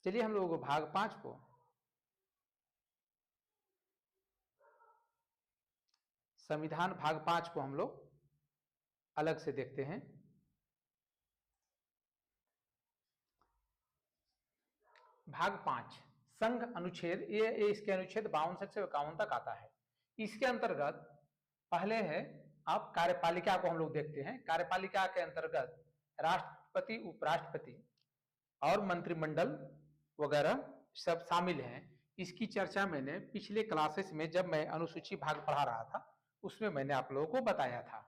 चलिए हम लोगों को भाग 5 को संविधान भाग 5 को हम लोग अलग से देखते हैं। भाग 5 संघ अनुच्छेद, ये इसके अनुच्छेद 52 से 51 तक आता है। इसके अंतर्गत पहले है, अब कार्यपालिका को हम लोग देखते हैं। कार्यपालिका के अंतर्गत राष्ट्रपति, उपराष्ट्रपति और मंत्रिमंडल वगैरह सब शामिल हैं। इसकी चर्चा मैंने पिछले क्लासेस में जब मैं अनुसूची भाग पढ़ा रहा था उसमें मैंने आप लोगों को बताया था।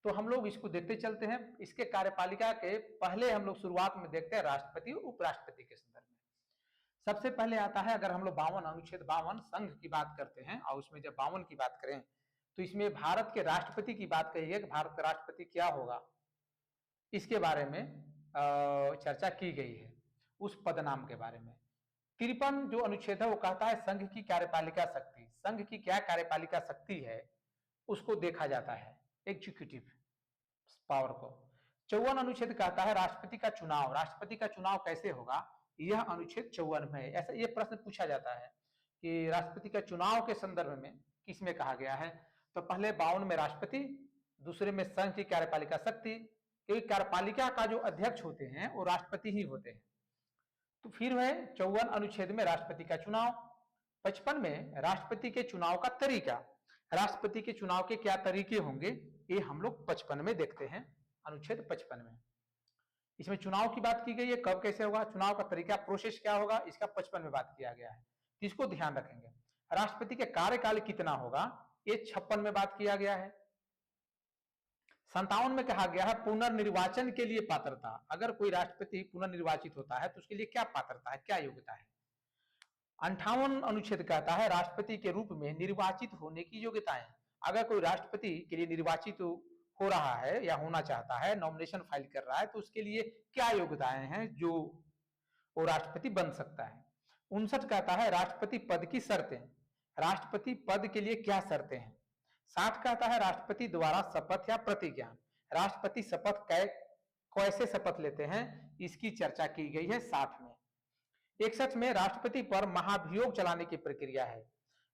तो हम लोग इसको देखते चलते हैं। इसके कार्यपालिका के पहले हम लोग शुरुआत में देखते हैं राष्ट्रपति उपराष्ट्रपति के संदर्भ में। सबसे पहले आता है, अगर हम लोग 52 अनुच्छेद 52 संघ की बात करते हैं और उसमें जब 52 की बात करें तो इसमें भारत के राष्ट्रपति की बात कही है कि भारत का राष्ट्रपति क्या होगा, इसके बारे में चर्चा की गई है, उस पदनाम के बारे में। 53 जो अनुच्छेद है वो कहता है संघ की कार्यपालिका शक्ति, संघ की क्या कार्यपालिका शक्ति है उसको देखा जाता है, एग्जीक्यूटिव पावर को। 54 अनुच्छेद कहता है राष्ट्रपति का चुनाव, राष्ट्रपति का चुनाव कैसे होगा, यह अनुच्छेद 54 में है। ऐसा ये प्रश्न पूछा जाता है कि राष्ट्रपति का चुनाव के संदर्भ में किसमें कहा गया है। तो पहले 52 में राष्ट्रपति, दूसरे में संघ की कार्यपालिका शक्ति, क्योंकि कार्यपालिका का जो अध्यक्ष होते हैं वो राष्ट्रपति ही होते हैं। तो फिर है 54 अनुच्छेद में राष्ट्रपति का चुनाव। 55 में राष्ट्रपति के चुनाव का तरीका, राष्ट्रपति के चुनाव के क्या तरीके होंगे ये हम लोग 55 में देखते हैं, अनुच्छेद 55 में। इसमें चुनाव की बात की गई है, कब कैसे होगा, चुनाव का तरीका, प्रोसेस क्या होगा, इसका 55 में बात किया गया है। इसको ध्यान रखेंगे। राष्ट्रपति के कार्यकाल कितना होगा ये 56 में बात किया गया है। 57 में कहा गया है पुनर्निर्वाचन के लिए पात्रता, अगर कोई राष्ट्रपति पुनर्निर्वाचित होता है तो उसके लिए क्या पात्रता है, क्या योग्यता है। 58 अनुच्छेद कहता है राष्ट्रपति के रूप में निर्वाचित होने की योग्यताएं, अगर कोई राष्ट्रपति के लिए निर्वाचित हो रहा है या होना चाहता है, नॉमिनेशन फाइल कर रहा है, तो उसके लिए क्या योग्यताएं हैं जो वो राष्ट्रपति बन सकता है। 59 कहता है राष्ट्रपति पद की शर्तें, राष्ट्रपति पद के लिए क्या शर्तें हैं। 60 कहता है राष्ट्रपति द्वारा शपथ या प्रतिज्ञा, राष्ट्रपति शपथ कैसे शपथ लेते हैं इसकी चर्चा की गई है 60 में। 61 में राष्ट्रपति पर महाभियोग चलाने की प्रक्रिया है,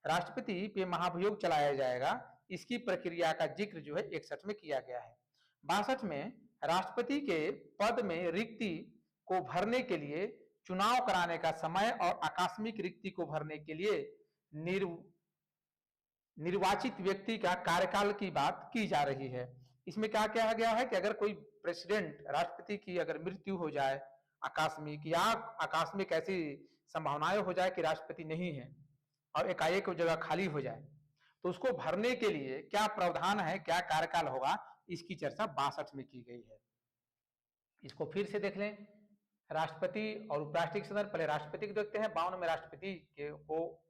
राष्ट्रपति पे महाभियोग चलाया जाएगा, इसकी प्रक्रिया का जिक्र जो है 61 में किया गया है। 62 में राष्ट्रपति के पद में रिक्ति को भरने के लिए चुनाव कराने का समय और आकस्मिक रिक्ति को भरने के लिए निर्वाचित व्यक्ति का कार्यकाल की बात की जा रही है। इसमें क्या कहा गया है कि अगर कोई प्रेसिडेंट, राष्ट्रपति की अगर मृत्यु हो जाए आकस्मिक, या आकस्मिक ऐसी संभावनाएं हो जाए कि राष्ट्रपति नहीं है और एकाएक जगह खाली हो जाए, तो उसको भरने के लिए क्या प्रावधान है, क्या कार्यकाल होगा, इसकी चर्चा 62 में की गई है। इसको फिर से देख लें, राष्ट्रपति और उपराष्ट्रपति के संदर्भ, पहले राष्ट्रपति को देखते हैं। 52 में राष्ट्रपति को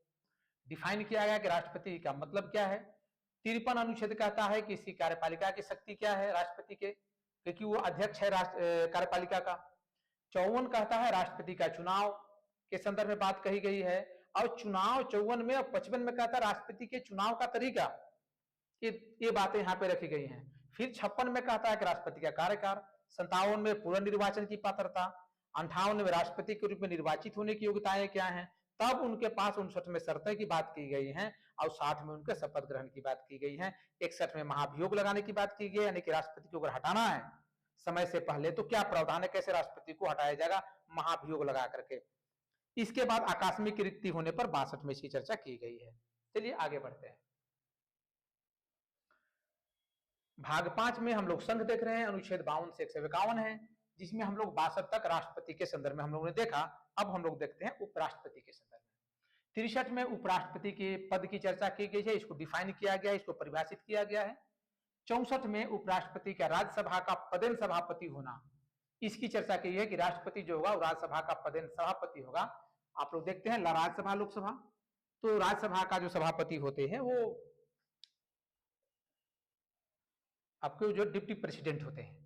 डिफाइन किया गया कि राष्ट्रपति का मतलब क्या है। 53 अनुच्छेद कहता है कि इसकी कार्यपालिका की शक्ति क्या है राष्ट्रपति के, क्योंकि वो अध्यक्ष है कार्यपालिका का। 54 कहता है राष्ट्रपति का चुनाव के संदर्भ में बात कही गई है, और चुनाव 54 में और 55 में कहता है राष्ट्रपति के चुनाव का तरीका, ये बातें यहाँ पे रखी गई हैं। फिर 56 में कहता है कि राष्ट्रपति का कार्यकाल, 57 में पुनर्निर्वाचन की पात्रता, 58 में राष्ट्रपति के रूप में निर्वाचित होने की योग्यताएं क्या हैं, तब उनके पास 59 में शर्तें की बात की गई है, और 60 में उनके शपथ ग्रहण की बात की गई है। 61 में महाभियोग लगाने की बात की गई, यानी कि राष्ट्रपति को अगर हटाना है समय से पहले तो क्या प्रावधान है, कैसे राष्ट्रपति को हटाया जाएगा, महाभियोग लगा करके। इसके बाद आकस्मिक रिक्ति होने पर 62 में इसकी चर्चा की गई है। चलिए आगे बढ़ते हैं। भाग 5 में हम लोग संघ देख रहे हैं, अनुच्छेद 52 से 151 है, जिसमें हम लोग 62 तक राष्ट्रपति के संदर्भ में हम लोगों ने देखा। अब हम लोग देखते हैं उपराष्ट्रपति के संदर्भ में। 63 में उपराष्ट्रपति के पद की चर्चा की गई है, इसको डिफाइन किया गया है, इसको परिभाषित किया गया है। 64 में उपराष्ट्रपति का राज्यसभा का पदेन सभापति होना, इसकी चर्चा की है कि राष्ट्रपति जो होगा वो राज्यसभा का पदेन सभापति होगा। आप लोग देखते हैं राज्यसभा, लोकसभा, तो राज्यसभा का जो सभापति होते हैं वो आपके जो डिप्टी प्रेसिडेंट होते हैं।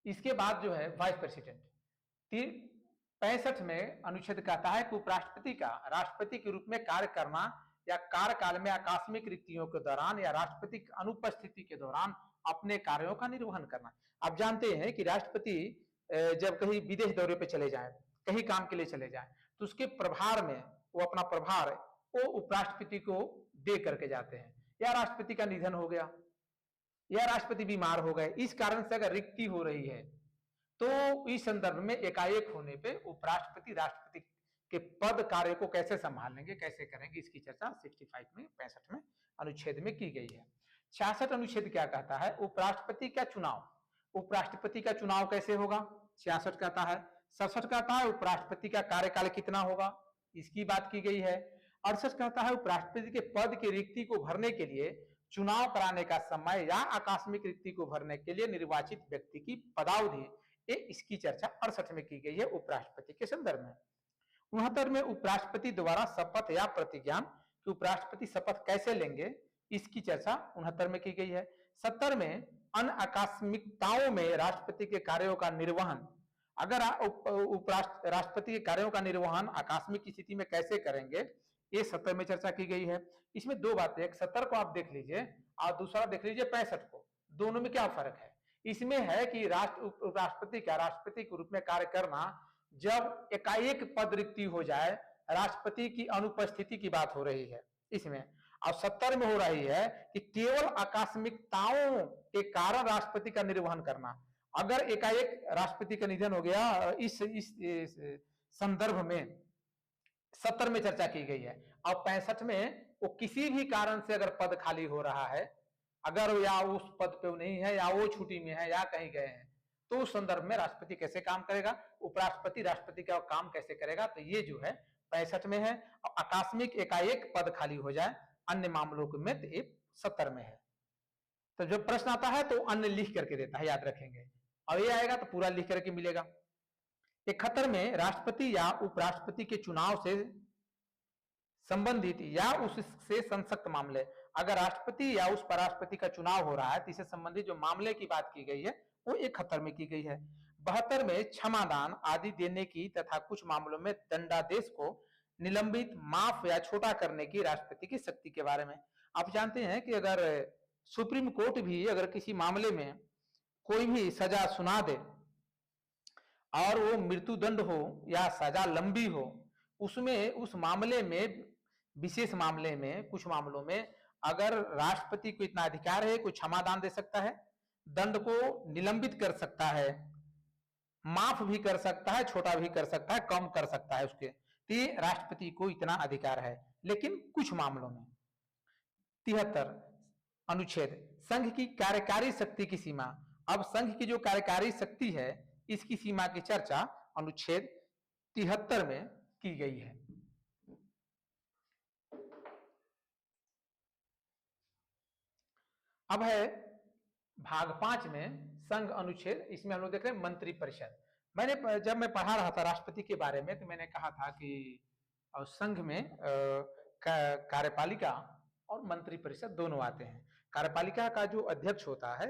इसके बाद जो है वाइस प्रेसिडेंट। 65 में अनुच्छेद कहता है कि उपराष्ट्रपति का राष्ट्रपति के रूप में कार्य करना या कार्यकाल में आकस्मिक रिक्तियों के दौरान या राष्ट्रपति की अनुपस्थिति के दौरान अपने कार्यों का निर्वहन करना। आप जानते हैं कि राष्ट्रपति जब कहीं विदेश दौरे पे चले जाएं कहीं काम के लिए चले जाएं, तो उसके प्रभार में वो अपना प्रभार वो उपराष्ट्रपति को दे करके जाते हैं। या राष्ट्रपति का निधन हो गया या राष्ट्रपति बीमार हो गए, इस कारण से अगर रिक्ति हो रही है तो इस संदर्भ में एकाएक होने पे उपराष्ट्रपति राष्ट्रपति के पद कार्य को कैसे संभालेंगे, कैसे करेंगे, इसकी चर्चा 65 में 65 में अनुच्छेद में की गई है। 66 अनुच्छेद क्या कहता है? उपराष्ट्रपति का चुनाव, उपराष्ट्रपति का चुनाव कैसे होगा? 66 कहता है। 67 कहता है उपराष्ट्रपति का कार्यकाल कितना होगा, इसकी बात की गई है। 68 कहता है उपराष्ट्रपति के पद की रिक्ति को भरने के लिए चुनाव कराने का समय या आकस्मिक रिक्ति को भरने के लिए निर्वाचित व्यक्ति की पदावधि, इसकी चर्चा 68 में की गई है उपराष्ट्रपति के संदर्भ में। 69 में उपराष्ट्रपति द्वारा शपथ या प्रतिज्ञान कि उपराष्ट्रपति शपथ कैसे लेंगे, इसकी चर्चा 69 में की गई है। 70 में अन्य आकस्मिकताओं में राष्ट्रपति के कार्यों का निर्वहन, अगर राष्ट्रपति के कार्यों का निर्वहन आकस्मिक स्थिति में कैसे करेंगे, ये 70 में चर्चा की गई है। इसमें दो बातें, एक 70 को आप देख लीजिए और दूसरा देख लीजिए 65 को, दोनों में क्या फर्क है? इसमें है कि राष्ट्रपति का राष्ट्रपति के रूप में कार्य करना जब एकाएक पद रिक्ति हो जाए, राष्ट्रपति की अनुपस्थिति की बात हो रही है इसमें। और 70 में हो रही है कि केवल आकस्मिकताओं के कारण राष्ट्रपति का निर्वहन करना। अगर एकाएक राष्ट्रपति का निधन हो गया, इस संदर्भ में 70 में चर्चा की गई है। और 65 में वो किसी भी कारण से अगर पद खाली हो रहा है, अगर या उस पद पे नहीं है या वो छुट्टी में है या कहीं गए हैं, तो उस संदर्भ में राष्ट्रपति कैसे काम करेगा, उपराष्ट्रपति राष्ट्रपति का काम कैसे करेगा, तो ये जो है 65 में है। और आकस्मिक एकाएक पद खाली हो जाए अन्य मामलों में, तो ये 70 में है। तो जब प्रश्न आता है तो अन्य लिख करके देता है, याद रखेंगे, और ये आएगा तो पूरा लिख करके मिलेगा। 71 में राष्ट्रपति या उपराष्ट्रपति के चुनाव से संबंधित या उससे संसक्त मामले, अगर राष्ट्रपति या उस उपराष्ट्रपति का चुनाव हो रहा है तो इससे संबंधित जो मामले की बात की गई है वो 71 में की गई है। 72 में क्षमादान आदि देने की तथा कुछ मामलों में दंडादेश को निलंबित, माफ या छोटा करने की राष्ट्रपति की शक्ति के बारे में। आप जानते हैं कि अगर सुप्रीम कोर्ट भी अगर किसी मामले में कोई भी सजा सुना दे और वो मृत्युदंड हो या सजा लंबी हो, उसमें उस मामले में, विशेष मामले में, कुछ मामलों में अगर राष्ट्रपति को इतना अधिकार है, कोई क्षमादान दे सकता है, दंड को निलंबित कर सकता है, माफ भी कर सकता है, छोटा भी कर सकता है, कम कर सकता है उसके, तो राष्ट्रपति को इतना अधिकार है। लेकिन कुछ मामलों में 73 अनुच्छेद संघ की कार्यकारी शक्ति की सीमा। अब संघ की जो कार्यकारी शक्ति है इसकी सीमा की चर्चा अनुच्छेद 73 में की गई है। अब है भाग 5 में संघ अनुच्छेद, इसमें हम लोग देख रहे हैं मंत्री परिषद। जब मैं पढ़ा रहा था राष्ट्रपति के बारे में तो मैंने कहा था कि संघ में कार्यपालिका और मंत्री परिषद दोनों आते हैं। कार्यपालिका का जो अध्यक्ष होता है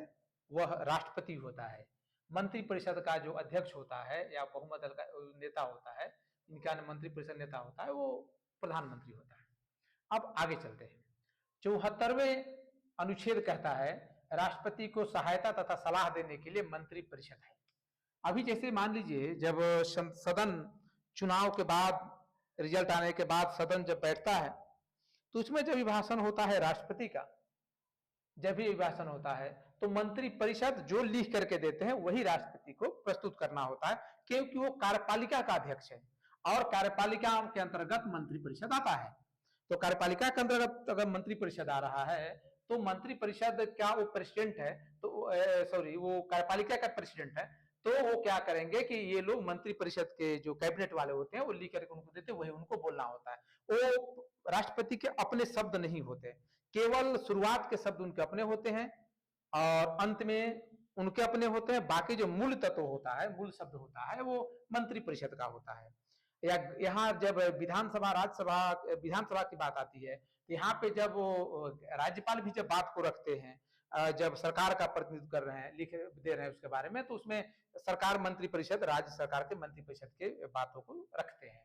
वह राष्ट्रपति होता है, मंत्री परिषद का जो अध्यक्ष होता है या बहुमत दल का नेता होता है, इनका मंत्री परिषद नेता होता है, वो प्रधानमंत्री होता है। अब आगे चलते हैं। 74वें अनुच्छेद कहता है राष्ट्रपति को सहायता तथा सलाह देने के लिए मंत्री परिषद है। अभी जैसे मान लीजिए जब सदन चुनाव के बाद, रिजल्ट आने के बाद सदन जब बैठता है तो उसमें जब अभिभाषण होता है राष्ट्रपति का, जब भी अभिभाषण होता है तो मंत्री परिषद जो लिख करके देते हैं वही राष्ट्रपति को प्रस्तुत करना होता है, क्योंकि वो कार्यपालिका का अध्यक्ष है और कार्यपालिका के अंतर्गत मंत्री परिषद आता है। तो कार्यपालिका के अंतर्गत अगर मंत्री परिषद आ रहा है तो मंत्री परिषद क्या वो प्रेसिडेंट है, तो वो कार्यपालिका का प्रेसिडेंट है, तो वो क्या करेंगे कि ये लोग मंत्री परिषद के जो कैबिनेट वाले होते हैं वो लिख करके उनको देते हैं, वही उनको बोलना होता है। वो राष्ट्रपति के अपने शब्द नहीं होते, केवल शुरुआत के शब्द उनके अपने होते हैं और अंत में उनके अपने होते हैं। बाकी जो मूल तत्व होता है, मूल शब्द होता है, वो मंत्री परिषद का होता है। या यहाँ जब विधानसभा, राज्यसभा, विधानसभा की बात आती है, यहाँ पे जब वो राज्यपाल भी जब बात को रखते हैं, जब सरकार का प्रतिनिधित्व कर रहे हैं, लिख दे रहे हैं उसके बारे में, तो उसमें सरकार मंत्री परिषद, राज्य सरकार के मंत्री परिषद के बातों को रखते हैं।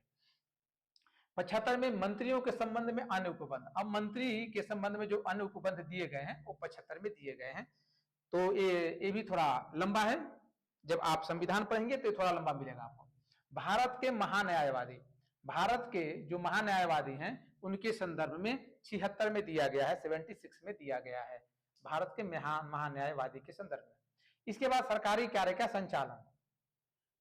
75 में मंत्रियों के संबंध में अन्य उपबंध। अब मंत्री के संबंध में जो अन्य उपबंध दिए गए हैं वो 75 में दिए गए हैं। तो ये भी थोड़ा लंबा है, जब आप संविधान पढ़ेंगे तो थोड़ा लंबा मिलेगा आपको। भारत के महान्यायवादी, भारत के जो महान्यायवादी हैं उनके संदर्भ में 76 में दिया गया है, 76 में दिया गया है भारत के महान्यायवादी के संदर्भ में। इसके बाद सरकारी कार्य का संचालन,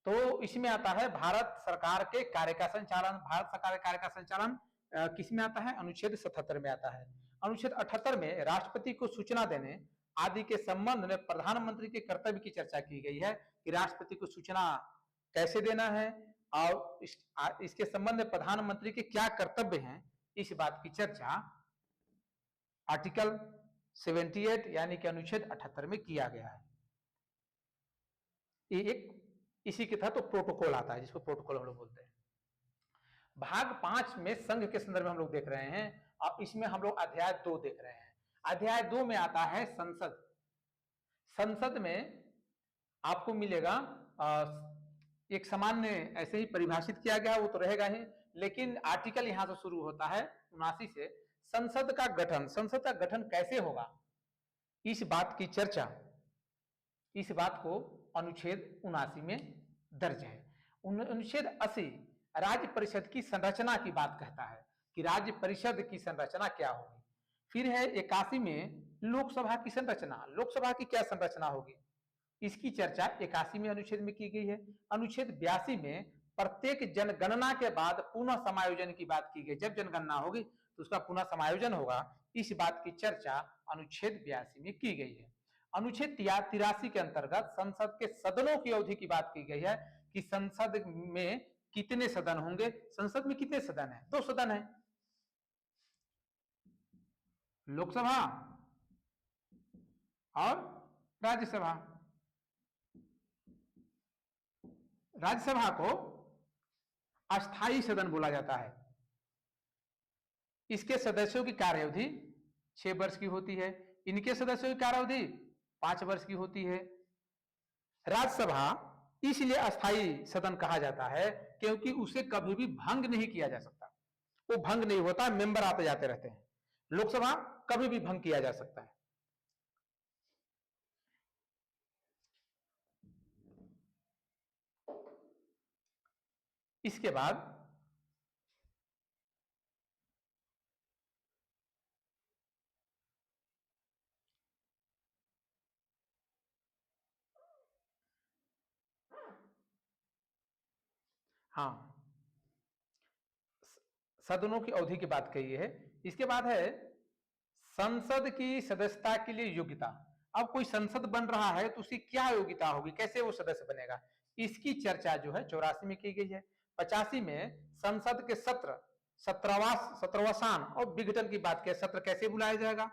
तो इसमें आता है भारत सरकार के कार्य का संचालन। भारत सरकार के कार्य का संचालन किस में आता है? अनुच्छेद 77 में आता है। अनुच्छेद 78 में राष्ट्रपति को सूचना देने आदि के संबंध में प्रधानमंत्री के कर्तव्य की चर्चा की गई है कि राष्ट्रपति को सूचना कैसे देना है और इसके संबंध में प्रधानमंत्री के क्या कर्तव्य हैं, इस बात की चर्चा आर्टिकल 78 यानी कि अनुच्छेद 78 में किया गया है। ये एक इसी के तहत तो प्रोटोकॉल आता है, जिसको प्रोटोकॉल हम लोग बोलते हैं। भाग 5 में संघ के संदर्भ में हम लोग देख रहे हैं और इसमें हम लोग अध्याय 2 देख रहे हैं। अध्याय 2 में आता है संसद। संसद में आपको मिलेगा एक सामान्य ऐसे ही परिभाषित किया गया, वो तो रहेगा ही, लेकिन आर्टिकल यहां से शुरू होता है 79 से। संसद का गठन, संसद का गठन कैसे होगा, इस बात की चर्चा, इस बात को अनुच्छेद 79 में दर्ज है। अनुच्छेद 80 राज्य परिषद की संरचना की बात कहता है कि राज्य परिषद की संरचना क्या होगी। फिर है 81 में लोकसभा की संरचना, लोकसभा की क्या संरचना होगी, इसकी चर्चा 81 में अनुच्छेद में की गई है। अनुच्छेद 82 में प्रत्येक जनगणना के बाद पुनः समायोजन की बात की गई। जब जनगणना होगी तो उसका पुनः समायोजन होगा, इस बात की चर्चा अनुच्छेद 82 में की गई है। अनुच्छेद 83 के अंतर्गत संसद के सदनों की अवधि की बात की गई है कि संसद में कितने सदन होंगे। संसद में कितने सदन है? 2 सदन है, लोकसभा और राज्यसभा। राज्यसभा को अस्थायी सदन बोला जाता है। इसके सदस्यों की कार्यावधि 6 वर्ष की होती है, इनके सदस्यों की कार्यावधि 5 वर्ष की होती है। राज्यसभा इसलिए अस्थायी सदन कहा जाता है क्योंकि उसे कभी भी भंग नहीं किया जा सकता, वो भंग नहीं होता, मेंबर आते जाते रहते हैं। लोकसभा कभी भी भंग किया जा सकता है। इसके बाद हाँ, सदनों की अवधि की बात कही है। इसके बाद है संसद की सदस्यता के लिए योग्यता। अब कोई संसद बन रहा है तो उसकी क्या योग्यता होगी, कैसे वो सदस्य बनेगा, इसकी चर्चा जो है 84 में की गई है। 85 में संसद के सत्र, सत्रवासान और विघटन की बात की, सत्र कैसे बुलाया जाएगा,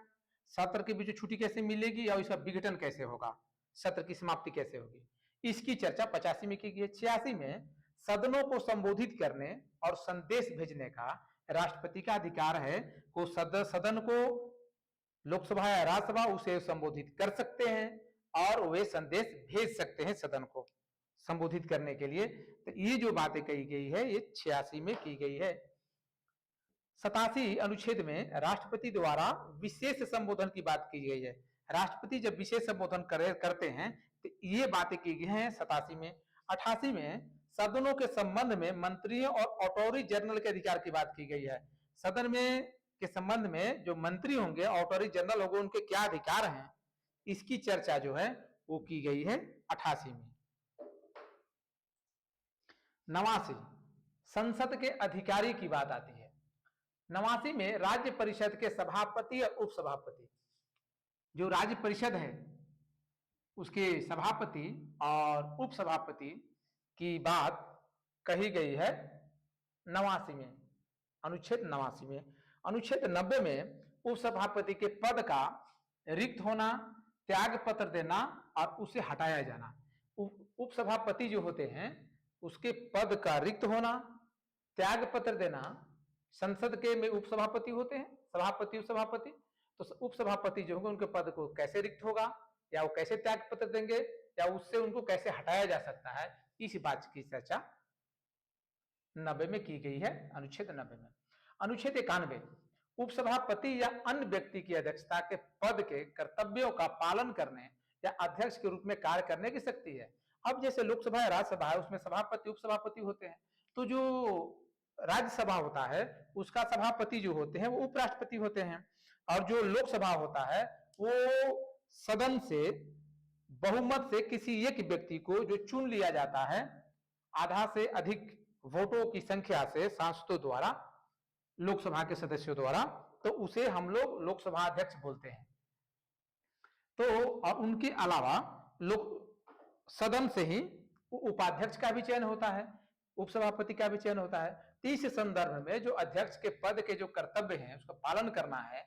सत्र के बीच छुट्टी कैसे मिलेगी और इसका विघटन कैसे होगा, सत्र की समाप्ति कैसे होगी, इसकी चर्चा 85 में की गई है। 86 में सदनों को संबोधित करने और संदेश भेजने का राष्ट्रपति का अधिकार है, को सदन को लोकसभा या राज्यसभा उसे संबोधित कर सकते हैं और वे संदेश भेज सकते हैं सदन को संबोधित करने के लिए। तो ये जो बातें कही गई है ये 86 में की गई है। 87 अनुच्छेद में राष्ट्रपति द्वारा विशेष संबोधन की बात की गई है। राष्ट्रपति जब विशेष संबोधन करते हैं तो ये बातें की गई हैं 87 में। 88 में सदनों के संबंध में मंत्रियों और अटॉर्नी जनरल के अधिकार की बात की गई है। सदन में के संबंध में जो मंत्री होंगे, अटॉर्नी जनरल होंगे, उनके क्या अधिकार हैं, इसकी चर्चा जो है वो की गई है 88 में। 89 संसद के अधिकारी की बात आती है। 89 में राज्य परिषद के सभापति और उपसभापति, जो राज्य परिषद है उसके सभापति और उपसभापति की बात कही गई है 89 में, अनुच्छेद 89 में। अनुच्छेद 90 में उपसभापति के पद का रिक्त होना, त्याग पत्र देना और उसे हटाया जाना। उपसभापति जो होते हैं उसके पद का रिक्त होना, त्याग पत्र देना, संसद के में उपसभापति होते हैं, सभापति उपसभापति, तो उपसभापति जो होंगे उनके पद को कैसे रिक्त होगा या वो कैसे त्याग पत्र देंगे या उससे उनको कैसे हटाया जा सकता है, इस बात की चर्चा 90 में की गई है, अनुच्छेद 90 में। अनुच्छेद 91 उपसभापति या अन्य व्यक्ति की अध्यक्षता के पद के कर्तव्यों का पालन करने या अध्यक्ष के रूप में कार्य करने की शक्ति है। अब जैसे लोकसभा या राज्यसभा है, उसमें सभापति उपसभापति होते हैं, तो जो राज्यसभा होता है उसका सभापति जो होते हैं वो उपराष्ट्रपति होते हैं, और जो लोकसभा होता है वो सदन से बहुमत से किसी एक व्यक्ति को जो चुन लिया जाता है आधा से अधिक वोटों की संख्या से सांसदों द्वारा, लोकसभा के सदस्यों द्वारा, तो उसे हम लोग लोकसभा अध्यक्ष बोलते हैं। तो और उनके अलावा लोक सदन से ही उपाध्यक्ष का भी चयन होता है, उपसभापति का भी चयन होता है। तो इस संदर्भ में जो अध्यक्ष के पद के जो कर्तव्य हैं उसका पालन करना है,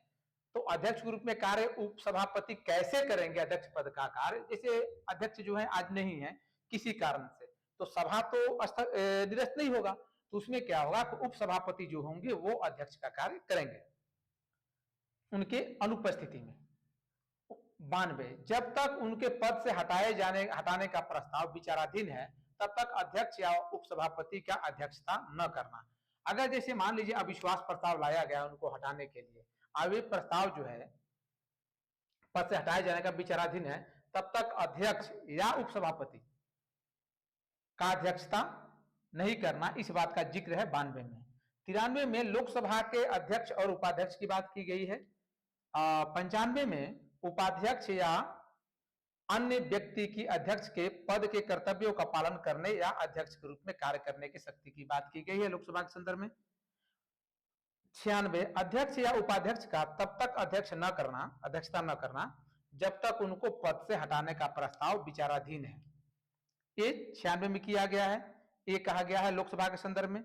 तो अध्यक्ष के रूप में कार्य उपसभापति कैसे करेंगे अध्यक्ष पद का कार्य, जैसे अध्यक्ष जो है आज नहीं है किसी कारण से, तो सभा तो निरस्त नहीं होगा, तो उसमें क्या होगा कि उपसभापति जो होंगे वो अध्यक्ष का कार्य करेंगे उनके अनुपस्थिति में। 92, जब तक उनके पद से हटाने का प्रस्ताव विचाराधीन है तब तक अध्यक्ष या उपसभापति का अध्यक्षता न करना। अगर जैसे मान लीजिए अविश्वास प्रस्ताव लाया गया उनको हटाने के लिए, अब ये प्रस्ताव जो है पद से हटाए जाने का विचाराधीन है, तब तक अध्यक्ष या उपसभापति का अध्यक्षता नहीं करना, इस बात का जिक्र है 92 में। 93 में लोकसभा के अध्यक्ष और उपाध्यक्ष की बात की गई है। 95 में उपाध्यक्ष या अन्य व्यक्ति की अध्यक्ष के पद के कर्तव्यों का पालन करने या अध्यक्ष के रूप में कार्य करने की शक्ति की बात की गई है लोकसभा के संदर्भ में। 96, अध्यक्ष या उपाध्यक्ष का तब तक अध्यक्षता न करना जब तक उनको पद से हटाने का प्रस्ताव विचाराधीन है। ये 96 में किया गया है, ये कहा गया है लोकसभा के संदर्भ में।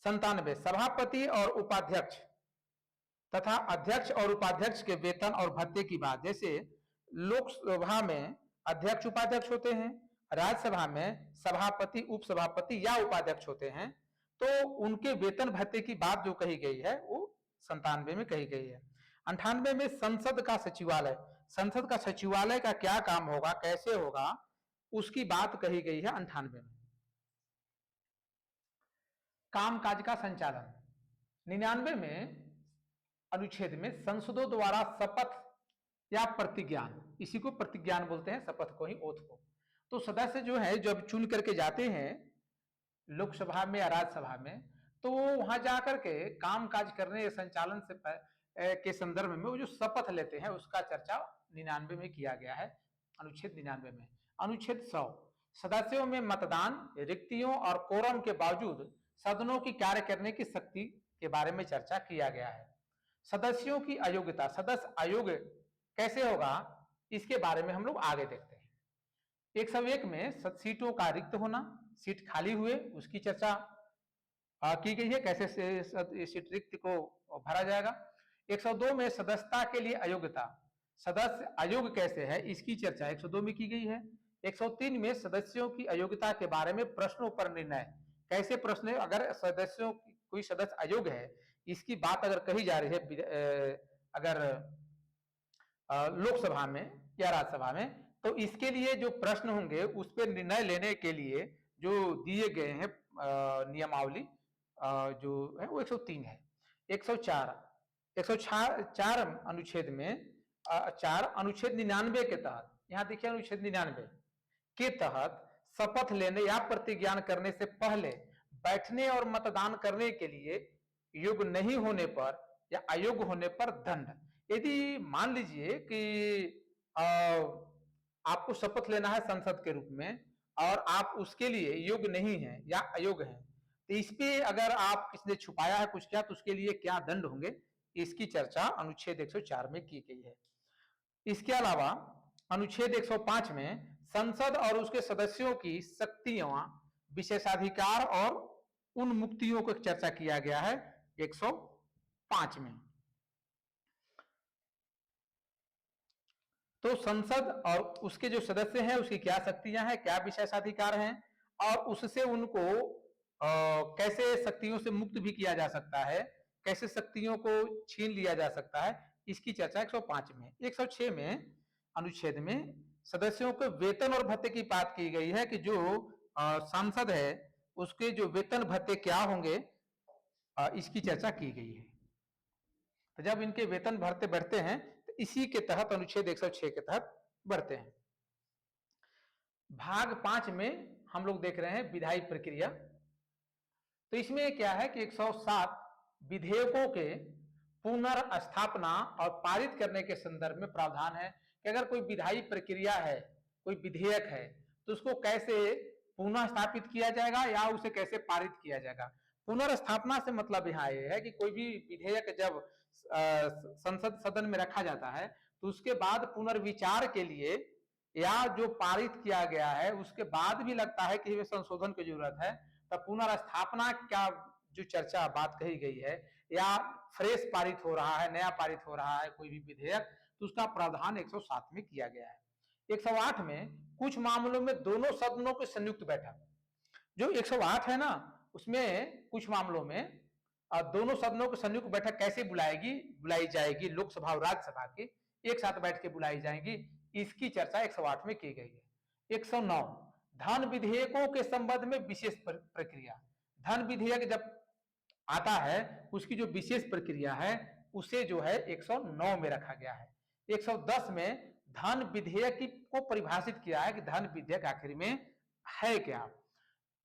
97, सभापति और उपाध्यक्ष तथा अध्यक्ष और उपाध्यक्ष के वेतन और भत्ते की बात, जैसे लोकसभा में अध्यक्ष उपाध्यक्ष होते हैं, राज्यसभा में सभापति उपसभापति या उपाध्यक्ष होते हैं, तो उनके वेतन भत्ते की बात जो कही गई है वो 97 में कही गई है। 98 में संसद का सचिवालय का क्या काम होगा, कैसे होगा, उसकी बात कही गई है 98 में। कामकाज का संचालन 99 में अनुच्छेद में संसदों द्वारा शपथ या प्रतिज्ञान, इसी को प्रतिज्ञान बोलते हैं, शपथ को ही, ओथ को, तो सदस्य जो है जब चुन करके जाते हैं लोकसभा में या राज्यसभा में, तो वहां जाकर के कामकाज करने संचालन से के संदर्भ में वो जो शपथ लेते हैं उसका चर्चा 99 में किया गया है, अनुच्छेद 99 में। अनुच्छेद 100, सदस्यों में मतदान, रिक्तियों और कोरम के बावजूद सदनों की कार्य करने की शक्ति के बारे में चर्चा किया गया है। सदस्यों की अयोग्यता, सदस्य अयोग्य कैसे होगा, इसके बारे में हम लोग आगे देखते हैं। 101 में सीटों का रिक्त होना, सीट खाली हुए उसकी चर्चा की गई है, कैसे सीट रिक्त को भरा जाएगा। 102 में सदस्यता के लिए अयोग्यता, सदस्य अयोग्य कैसे है इसकी चर्चा 102 में की गई है। 103 में सदस्यों की अयोग्यता के बारे में प्रश्नों पर निर्णय, कैसे प्रश्न, अगर सदस्यों कोई सदस्य अयोग्य है इसकी बात अगर कही जा रही है अगर लोकसभा में या राज्यसभा में, तो इसके लिए जो प्रश्न होंगे उस पर निर्णय लेने के लिए जो दिए गए हैं नियमावली जो है वो 103 है। 104 अनुच्छेद में 4 अनुच्छेद 99 के तहत, यहां देखिए अनुच्छेद 99 के तहत शपथ लेने या प्रतिज्ञान करने से पहले बैठने और मतदान करने के लिए योग्य नहीं होने पर या अयोग्य होने पर दंड। यदि मान लीजिए कि आपको शपथ लेना है संसद के रूप में और आप उसके लिए योग्य नहीं हैं या अयोग्य हैं, तो इस पे अगर आप किसी ने छुपाया है कुछ क्या, तो उसके लिए क्या दंड होंगे, इसकी चर्चा अनुच्छेद 104 में की गई है। इसके अलावा अनुच्छेद 105 में संसद और उसके सदस्यों की शक्तियां, विशेषाधिकार और उन मुक्तियों को चर्चा किया गया है 105 में। तो संसद और उसके जो सदस्य हैं उसकी क्या शक्तियां हैं, क्या विशेषाधिकार हैं, और उससे उनको कैसे शक्तियों से मुक्त भी किया जा सकता है, कैसे शक्तियों को छीन लिया जा सकता है, इसकी चर्चा 105 में। 106 में अनुच्छेद में सदस्यों के वेतन और भत्ते की बात की गई है कि जो सांसद है उसके जो वेतन भत्ते क्या होंगे, इसकी चर्चा की गई है। तो जब इनके वेतन भत्ते बढ़ते हैं तो इसी के तहत अनुच्छेद 106 के तहत बढ़ते हैं। भाग 5 में हम लोग देख रहे हैं विधायी प्रक्रिया। तो इसमें क्या है कि 107 विधेयकों के पुनर्स्थापना और पारित करने के संदर्भ में प्रावधान है कि अगर कोई विधायी प्रक्रिया है, कोई विधेयक है, तो उसको कैसे पुनः स्थापित किया जाएगा या उसे कैसे पारित किया जाएगा। पुनर्स्थापना से मतलब यहाँ ये है कि कोई भी विधेयक जब संसद सदन में रखा जाता है तो उसके बाद पुनर्विचार के लिए या जो पारित किया गया है उसके बाद भी लगता है कि संशोधन की जरूरत है, तब पुनर्स्थापना का जो चर्चा बात कही गई है या फ्रेश पारित हो रहा है, नया पारित हो रहा है कोई भी विधेयक, तो उसका प्रावधान 107 में किया गया है। 108 में कुछ मामलों में दोनों सदनों की संयुक्त बैठक, जो 108 है ना, उसमें कुछ मामलों में दोनों सदनों की संयुक्त बैठक कैसे बुलाई जाएगी, लोकसभा और राज्यसभा की एक साथ बैठ के बुलाई जाएगी, इसकी चर्चा 108 में की गई है। 109 धन विधेयकों के संबंध में विशेष प्रक्रिया। धन विधेयक जब आता है उसकी जो विशेष प्रक्रिया है उसे जो है 109 में रखा गया है। 110 में धन विधेयक को परिभाषित किया है कि धन विधेयक आखिर में है क्या।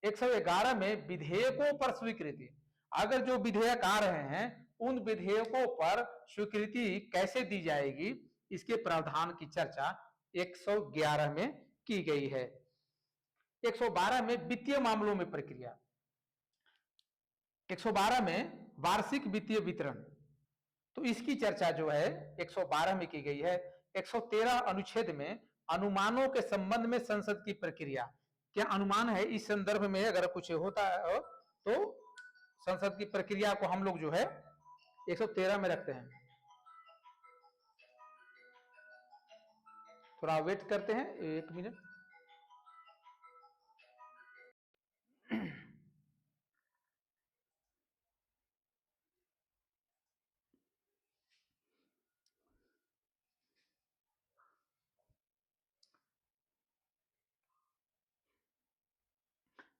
111 में विधेयकों पर स्वीकृति, अगर जो विधेयक आ रहे हैं उन विधेयकों पर स्वीकृति कैसे दी जाएगी, इसके प्रावधान की चर्चा 111 में की गई है। 112 में वित्तीय मामलों में प्रक्रिया। 112 में वार्षिक वित्तीय वितरण, तो इसकी चर्चा जो है 112 में की गई है। 113 अनुच्छेद में अनुमानों के संबंध में संसद की प्रक्रिया, क्या अनुमान है इस संदर्भ में अगर कुछ होता है तो संसद की प्रक्रिया को हम लोग जो है 113 में रखते हैं। थोड़ा वेट करते हैं 1 मिनट।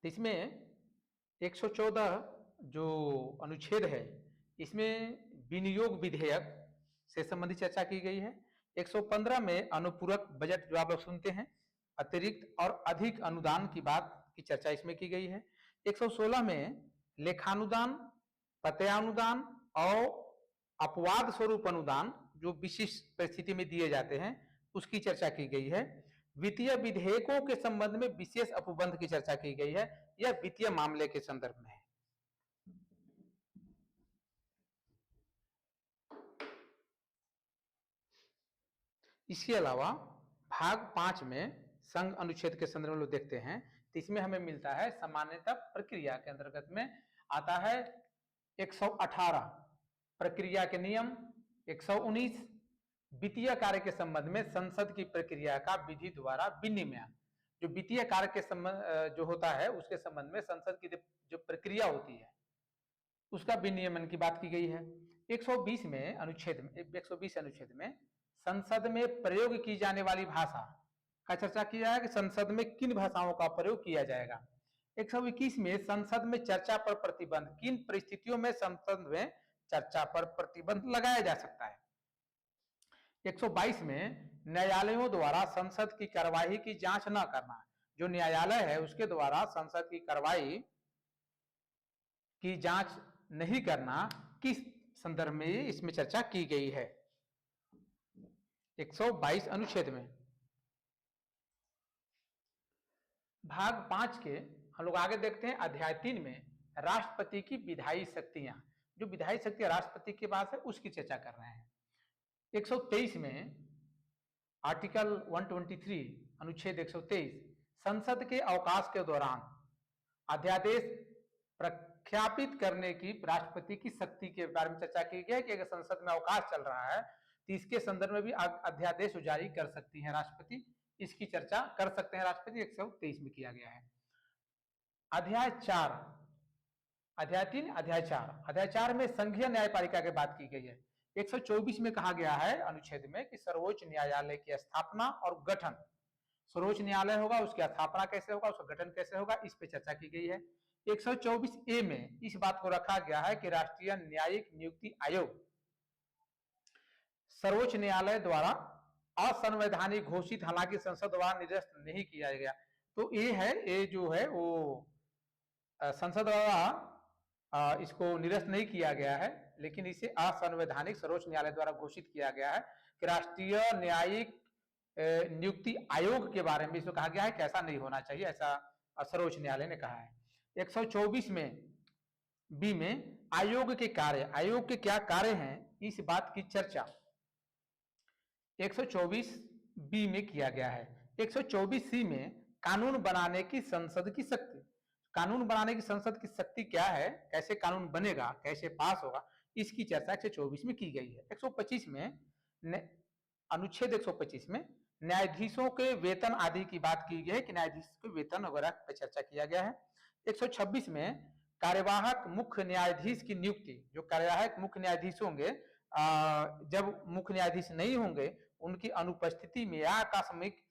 इसमें 114 जो अनुच्छेद है इसमें विनियोग विधेयक से संबंधित चर्चा की गई है। 115 में अनुपूरक बजट जो आप लोग सुनते हैं, अतिरिक्त और अधिक अनुदान की बात की चर्चा इसमें की गई है। 116 में लेखानुदान, प्रत्यानुदान और अपवाद स्वरूप अनुदान जो विशिष्ट परिस्थिति में दिए जाते हैं उसकी चर्चा की गई है। वित्तीय विधेयकों के संबंध में विशेष उपबंध की चर्चा की गई है, यह वित्तीय मामले के संदर्भ में है। इसके अलावा भाग 5 में संघ अनुच्छेद के संदर्भ में देखते हैं तो इसमें हमें मिलता है सामान्यतः प्रक्रिया के अंतर्गत में आता है 118 प्रक्रिया के नियम, 119 वित्तीय कार्य के संबंध में संसद की प्रक्रिया का विधि द्वारा विनियमन, जो वित्तीय कार्य के संबंध जो होता है उसके संबंध में संसद की जो प्रक्रिया होती है उसका विनियमन की बात की गई है। 120 में अनुच्छेद में 120 अनुच्छेद में संसद में प्रयोग की जाने वाली भाषा का चर्चा किया है कि संसद में किन भाषाओं का प्रयोग किया जाएगा। 121 में संसद में चर्चा पर प्रतिबंध, किन परिस्थितियों में संसद में चर्चा पर प्रतिबंध लगाया जा सकता है। 122 में न्यायालयों द्वारा संसद की कार्यवाही की जांच न करना, जो न्यायालय है उसके द्वारा संसद की कार्यवाही की जांच नहीं करना, किस संदर्भ में इसमें चर्चा की गई है 122 अनुच्छेद में। भाग 5 के हम लोग आगे देखते हैं अध्याय 3 में राष्ट्रपति की विधायी शक्तियां, जो विधायी शक्तियां राष्ट्रपति के पास है उसकी चर्चा कर रहे हैं। 123 में आर्टिकल 123 अनुच्छेद 123 संसद के अवकाश के दौरान अध्यादेश प्रख्यापित करने की राष्ट्रपति की शक्ति के बारे में चर्चा की गई है कि अगर संसद में अवकाश चल रहा है तो इसके संदर्भ में भी अध्यादेश जारी कर सकती है राष्ट्रपति, इसकी चर्चा कर सकते हैं राष्ट्रपति, 123 में किया गया है। अध्याय 4 अध्याय 3 अध्याय 4 अध्याय 4 में संघीय न्यायपालिका की बात की गई है। 124 में कहा गया है अनुच्छेद में कि सर्वोच्च न्यायालय की स्थापना और गठन, सर्वोच्च न्यायालय होगा उसकी स्थापना कैसे होगा, उसका गठन कैसे होगा, इस पे चर्चा की गई है। 124 ए में इस बात को रखा गया है कि राष्ट्रीय न्यायिक नियुक्ति आयोग सर्वोच्च न्यायालय द्वारा असंवैधानिक घोषित, हालांकि संसद द्वारा निरस्त नहीं किया गया, तो ये है, ये जो है वो संसद द्वारा इसको निरस्त नहीं किया गया है, लेकिन इसे असंवैधानिक सर्वोच्च न्यायालय द्वारा घोषित किया गया है कि राष्ट्रीय न्यायिक नियुक्ति आयोग के बारे में इसमें कहा गया है कि ऐसा नहीं होना चाहिए, ऐसा सर्वोच्च न्यायालय ने कहा है। 124 में बी में आयोग के कार्य, आयोग के क्या कार्य हैं, इस बात की चर्चा 124 बी में किया गया है। 124 सी में कानून बनाने की संसद की शक्ति, कानून बनाने की संसद की शक्ति क्या है, कैसे कानून बनेगा, कैसे पास होगा, इसकी चर्चा 124 में की गई है। 125 में अनुच्छेद 125 में न्यायाधीशों के वेतन आदि की बात की गई है कि न्यायाधीश के वेतन वगैरह पर चर्चा किया गया है। 126 में कार्यवाहक मुख्य न्यायाधीश की नियुक्ति, जो कार्यवाहक मुख्य न्यायाधीश होंगे, जब मुख्य न्यायाधीश नहीं होंगे उनकी अनुपस्थिति में या आकस्मिक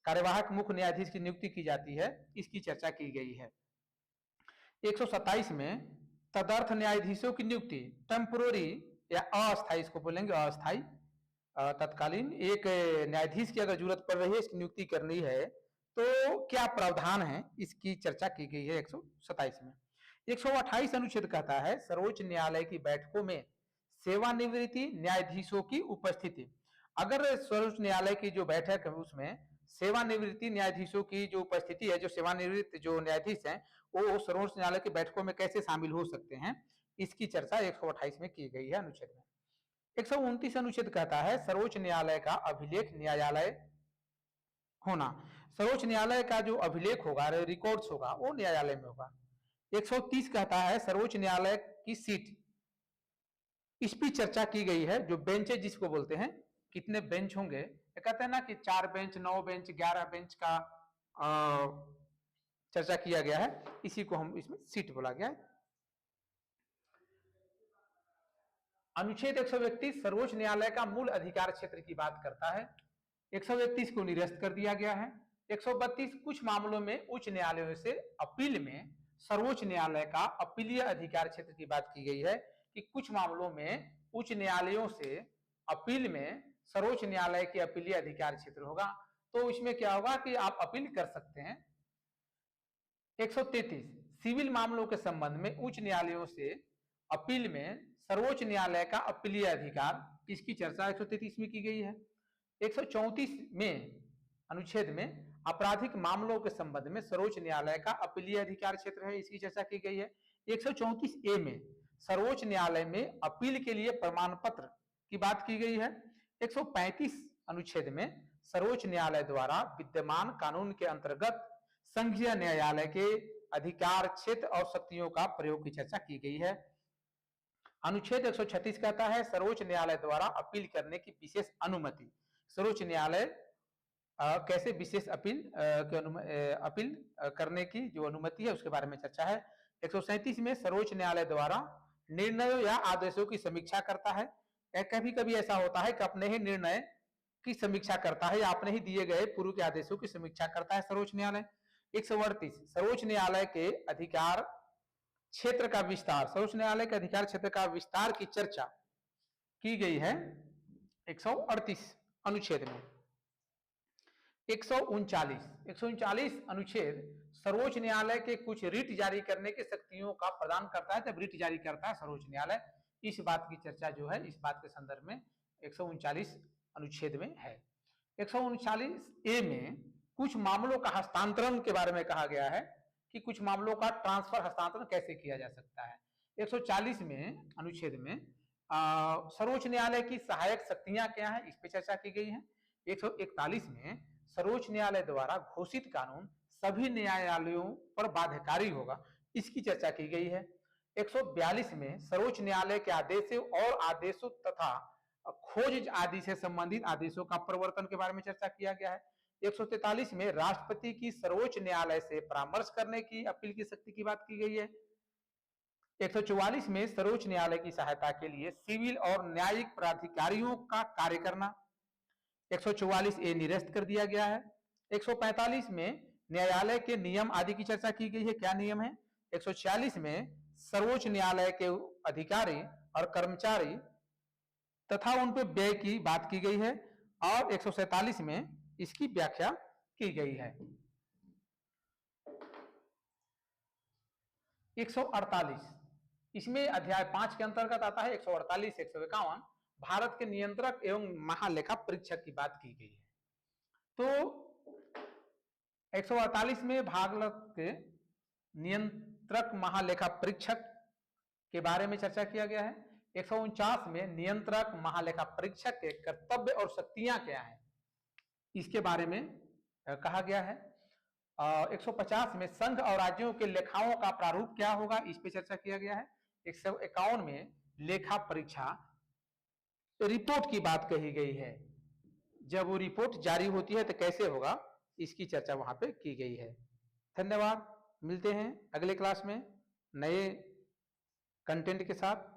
कार्यवाहक मुख्य न्यायाधीश की नियुक्ति की जाती है, इसकी चर्चा की गई है। 127 में तदर्थ न्यायाधीशों की नियुक्ति, टेम्पोररी या अस्थायी, इसको बोलेंगे अस्थायी, तत्कालीन एक न्यायाधीश की अगर जरूरत पड़ रही है, इसकी नियुक्ति करनी है तो क्या प्रावधान है, इसकी चर्चा की गई है 127 में। 128 अनुच्छेद कहता है सर्वोच्च न्यायालय की बैठकों में सेवानिवृत्ति न्यायाधीशों की उपस्थिति। अगर सर्वोच्च न्यायालय की जो बैठक है उसमें सेवानिवृत्ति न्यायाधीशों की जो उपस्थिति है, जो सेवानिवृत्त जो न्यायाधीश हैं वो सर्वोच्च न्यायालय की बैठकों में कैसे शामिल हो सकते हैं, इसकी चर्चा 128 में की गई है अनुच्छेद में। 129 अनुच्छेद कहता है सर्वोच्च न्यायालय का अभिलेख न्यायालय होना, सर्वोच्च न्यायालय का जो अभिलेख होगा, रिकॉर्ड्स होगा, वो न्यायालय में होगा। 130 कहता है सर्वोच्च न्यायालय की सीट, इस पर चर्चा की गई है, जो बेंचेज जिसको बोलते हैं, कितने बेंच होंगे, कहते हैं ना कि 4 बेंच, 9 बेंच, 11 बेंच का चर्चा किया गया है, इसी को हम इसमें सीट बोला गया है। अनुच्छेद 131 सर्वोच्च न्यायालय का मूल अधिकार क्षेत्र की बात करता है, 131 को निरस्त कर दिया गया है। 132 कुछ मामलों में उच्च न्यायालयों से अपील में सर्वोच्च न्यायालय का अपीलीय अधिकार क्षेत्र की बात की गई है कि कुछ मामलों में उच्च न्यायालयों से अपील में सर्वोच्च न्यायालय के अपीलीय अधिकार क्षेत्र होगा, तो इसमें क्या होगा कि आप अपील कर सकते हैं। 133 सिविल मामलों के संबंध में उच्च न्यायालयों से अपील में सर्वोच्च न्यायालय का अपीलीय अधिकार, इसकी चर्चा 133 में की गई है। 134 में अनुच्छेद में आपराधिक मामलों के संबंध में सर्वोच्च न्यायालय का अपीलीय अधिकार क्षेत्र है, इसकी चर्चा की गई है। 134 ए में सर्वोच्च न्यायालय में अपील के लिए प्रमाण पत्र की बात की गई है। 135 अनुच्छेद में सर्वोच्च न्यायालय द्वारा विद्यमान कानून के अंतर्गत संघीय न्यायालय के अधिकार क्षेत्र और शक्तियों का प्रयोग की चर्चा की गई है। अनुच्छेद 136 कहता है सर्वोच्च न्यायालय द्वारा अपील करने की विशेष अनुमति, सर्वोच्च न्यायालय कैसे विशेष अपील करने की जो अनुमति है उसके बारे में चर्चा है। 137 में सर्वोच्च न्यायालय द्वारा निर्णयों या आदेशों की समीक्षा करता है, कभी कभी ऐसा होता है कि अपने ही निर्णय की समीक्षा करता है या अपने ही दिए गए पूर्व के आदेशों की समीक्षा करता है सर्वोच्च न्यायालय। 138 सर्वोच्च न्यायालय के अधिकार क्षेत्र का विस्तार, सर्वोच्च न्यायालय के अधिकार क्षेत्र का विस्तार की चर्चा की गई है 138 अनुच्छेद में। 139 अनुच्छेद सर्वोच्च न्यायालय के कुछ रिट जारी करने की शक्तियों का प्रदान करता है, जब रिट जारी करता है सर्वोच्च न्यायालय, इस बात की चर्चा जो है इस बात के संदर्भ में 139 अनुच्छेद में है। 139 ए में कुछ मामलों का हस्तांतरण के बारे में कहा गया है कि कुछ मामलों का ट्रांसफर, हस्तांतरण कैसे किया जा सकता है। 140 में अनुच्छेद में सर्वोच्च न्यायालय की सहायक शक्तियां क्या है, इस पर चर्चा की गई है। 141 में सर्वोच्च न्यायालय द्वारा घोषित कानून सभी न्यायालयों पर बाध्यकारी होगा, इसकी चर्चा की गई है। 142 में सर्वोच्च न्यायालय के आदेशों और आदेशों तथा खोज आदि से संबंधित आदेशों का प्रवर्तन के बारे में चर्चा किया गया है। 143 में राष्ट्रपति की सर्वोच्च न्यायालय से परामर्श करने की अपील की शक्ति की बात की गई है। 144 में सर्वोच्च न्यायालय की सहायता के लिए सिविल और न्यायिक प्राधिकारियों का कार्य करना, 144 ए निरस्त कर दिया गया है। 145 में न्यायालय के नियम आदि की चर्चा की गई है, क्या नियम है। 146 में सर्वोच्च न्यायालय के अधिकारी और कर्मचारी तथा उन पर व्यय की बात की गई है और 147 में इसकी व्याख्या की गई है। 148 इसमें अध्याय 5 के अंतर्गत आता है। 148 151 भारत के नियंत्रक एवं महालेखा परीक्षक की बात की गई है। तो 148 में भारत के नियंत्रक महालेखा परीक्षक के बारे में चर्चा किया गया है। 149 में नियंत्रक महालेखा परीक्षक के कर्तव्य और शक्तियां क्या हैं इसके बारे में कहा गया है। 150 में संघ और राज्यों के लेखाओं का प्रारूप क्या होगा इस पे चर्चा किया गया है। 151 में लेखा परीक्षा रिपोर्ट की बात कही गई है, जब वो रिपोर्ट जारी होती है तो कैसे होगा इसकी चर्चा वहां पे की गई है। धन्यवाद, मिलते हैं अगले क्लास में नए कंटेंट के साथ।